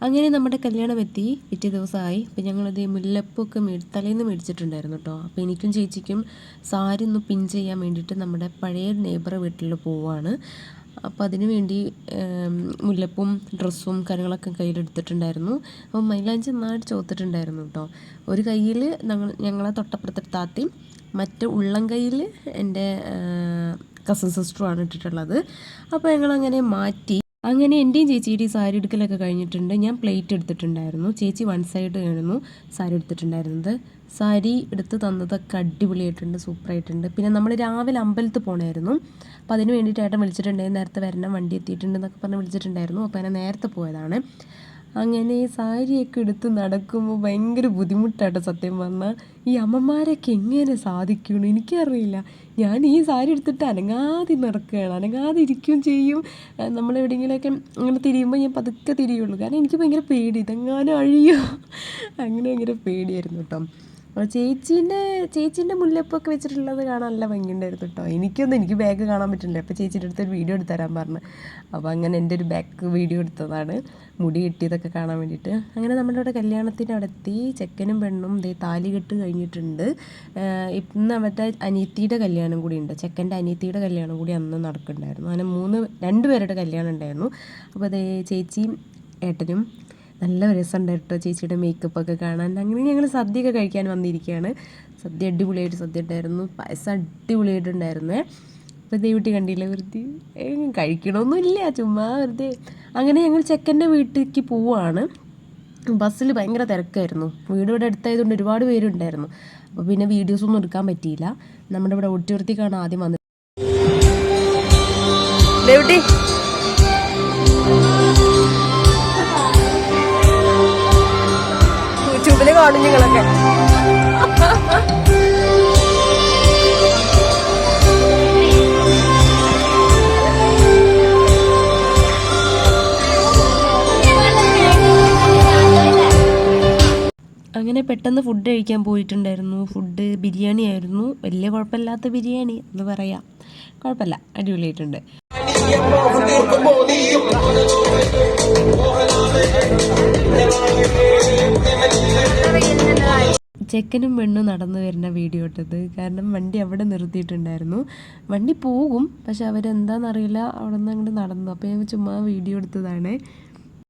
അങ്ങനെ നമ്മുടെ കല്യാണം എത്തി, പിറ്റേ ദിവസമായി. അപ്പോൾ ഞങ്ങളത് മുല്ലപ്പൊക്കെ തലേന്ന് മേടിച്ചിട്ടുണ്ടായിരുന്നു കേട്ടോ. അപ്പോൾ എനിക്കും ചേച്ചിക്കും സാരി ഒന്ന് പിൻ ചെയ്യാൻ വേണ്ടിയിട്ട് നമ്മുടെ പഴയ നെയ്ബർ വീട്ടിൽ പോവുകയാണ്. അപ്പോൾ അതിനു വേണ്ടി മുല്ലപ്പും ഡ്രസ്സും കാര്യങ്ങളൊക്കെ കയ്യിലെടുത്തിട്ടുണ്ടായിരുന്നു. അപ്പോൾ മൈലാഞ്ചി നന്നായിട്ട് ചോത്തിട്ടുണ്ടായിരുന്നു കേട്ടോ. ഒരു കയ്യിൽ ഞങ്ങളെ തൊട്ടപ്പുറത്തെ താത്തയും മറ്റു ഉള്ളം കയ്യിൽ എൻ്റെ കസിൻ സിസ്റ്ററുമാണ് ഇട്ടിട്ടുള്ളത്. അപ്പോൾ ഞങ്ങളങ്ങനെ മാറ്റി. അങ്ങനെ എൻ്റെയും ചേച്ചിയുടെയും സാരി എടുക്കലൊക്കെ കഴിഞ്ഞിട്ടുണ്ട്. ഞാൻ പ്ലേറ്റ് എടുത്തിട്ടുണ്ടായിരുന്നു, ചേച്ചി വൺ സൈഡ് ആയിരുന്നു സാരി എടുത്തിട്ടുണ്ടായിരുന്നത്. സാരി എടുത്ത് തന്നതൊക്കെ അടിപൊളിയായിട്ടുണ്ട്, സൂപ്പറായിട്ടുണ്ട്. പിന്നെ നമ്മൾ രാവിലെ അമ്പലത്തിൽ പോകണമായിരുന്നു. അപ്പോൾ അതിന് വേണ്ടിയിട്ട് ഏട്ടൻ വിളിച്ചിട്ടുണ്ടായിരുന്നു, നേരത്തെ വരണം, വണ്ടി എത്തിയിട്ടുണ്ടെന്നൊക്കെ പറഞ്ഞ് വിളിച്ചിട്ടുണ്ടായിരുന്നു. അപ്പോൾ ഞാൻ നേരത്തെ പോയതാണ്. അങ്ങനെ സാരിയൊക്കെ എടുത്ത് നടക്കുമ്പോൾ ഭയങ്കര ബുദ്ധിമുട്ടാട്ടോ സത്യം പറഞ്ഞാൽ. ഈ അമ്മമാരൊക്കെ എങ്ങനെ സാധിക്കുമെന്ന് എനിക്കറിയില്ല. ഞാൻ ഈ സാരി എടുത്തിട്ട് അനങ്ങാതെ നടക്കുകയാണ്, അനങ്ങാതെ ഇരിക്കുകയും ചെയ്യും. നമ്മളെവിടെയെങ്കിലുമൊക്കെ അങ്ങനെ തിരിയുമ്പോൾ ഞാൻ പതുക്കെ തിരിയുള്ളൂ, കാരണം എനിക്ക് ഭയങ്കര പേടി, ഇതെങ്ങാനും അഴിയോ അങ്ങനെ ഭയങ്കര പേടിയായിരുന്നു കേട്ടോ. അപ്പോൾ ചേച്ചീൻ്റെ മുല്ലപ്പൊക്കെ വെച്ചിട്ടുള്ളത് കാണാൻ നല്ല ഭംഗിയുണ്ടായിരുന്നു കേട്ടോ. എനിക്ക് ബാഗ് കാണാൻ പറ്റില്ല. അപ്പോൾ ചേച്ചീൻ്റെ അടുത്തൊരു വീഡിയോ എടുത്ത് തരാൻ പറഞ്ഞു. അപ്പോൾ അങ്ങനെ എൻ്റെ ഒരു ബാക്ക് വീഡിയോ എടുത്തതാണ്, മുടി കെട്ടിയതൊക്കെ കാണാൻ വേണ്ടിയിട്ട്. അങ്ങനെ നമ്മുടെ അവിടെ കല്യാണത്തിന് അവിടെ എത്തി. ചെക്കനും പെണ്ണും താലി കെട്ട് കഴിഞ്ഞിട്ടുണ്ട്. ഇന്ന് അവരുടെ അനിയത്തിയുടെ കല്യാണം കൂടി ഉണ്ട്, ചെക്കൻ്റെ അനിയത്തിയുടെ കല്യാണം കൂടി അന്ന് നടക്കുന്നുണ്ടായിരുന്നു. അങ്ങനെ 2 പേരുടെ കല്യാണം ഉണ്ടായിരുന്നു. അപ്പോൾ അതേ ചേച്ചിയും ഏട്ടനും നല്ല രസമുണ്ടായിരുന്നു ചേച്ചിയുടെ മേക്കപ്പൊക്കെ കാണാൻ. അങ്ങനെ ഞങ്ങൾ സദ്യയൊക്കെ കഴിക്കാൻ വന്നിരിക്കുകയാണ്. സദ്യ അടിപൊളിയായിട്ട് സദ്യ ഉണ്ടായിരുന്നു, പായസം അടിപൊളിയായിട്ടുണ്ടായിരുന്നേ. അപ്പോൾ ദൈവട്ടി കണ്ടില്ല, വെറുതെ കഴിക്കണമൊന്നുമില്ല, ചുമ്മാ വെറുതെ. അങ്ങനെ ഞങ്ങൾ ചെക്കൻ്റെ വീട്ടിലേക്ക് പോവുകയാണ്. ബസ്സിൽ ഭയങ്കര തിരക്കായിരുന്നു, വീട് ഇവിടെ അടുത്തായതുകൊണ്ട് ഒരുപാട് പേരുണ്ടായിരുന്നു. അപ്പോൾ പിന്നെ വീഡിയോസൊന്നും എടുക്കാൻ പറ്റിയില്ല. നമ്മുടെ ഇവിടെ ഓഡിറ്റോറിയത്തിലേക്കാണ് ആദ്യം വന്നത്. യൂട്യൂബിൽ കാണും നിങ്ങളൊക്കെ. അങ്ങനെ പെട്ടെന്ന് ഫുഡ് കഴിക്കാൻ പോയിട്ടുണ്ടായിരുന്നു. ഫുഡ് ബിരിയാണി ആയിരുന്നു, വലിയ കുഴപ്പമില്ലാത്ത ബിരിയാണി എന്ന് പറയാം, കുഴപ്പമില്ല, അടിപൊളിയായിട്ടുണ്ട്. ചെക്കനും പെണ്ണും നടന്നു വരുന്ന വീഡിയോ ഇട്ടത്, കാരണം വണ്ടി അവിടെ നിർത്തിയിട്ടുണ്ടായിരുന്നു. വണ്ടി പോകും, പക്ഷെ അവരെന്താണെന്നറിയില്ല, അവിടെ നിന്ന് അങ്ങോട്ട് നടന്നു. അപ്പോൾ ഞാൻ ചുമ്മാ വീഡിയോ എടുത്തതാണ്.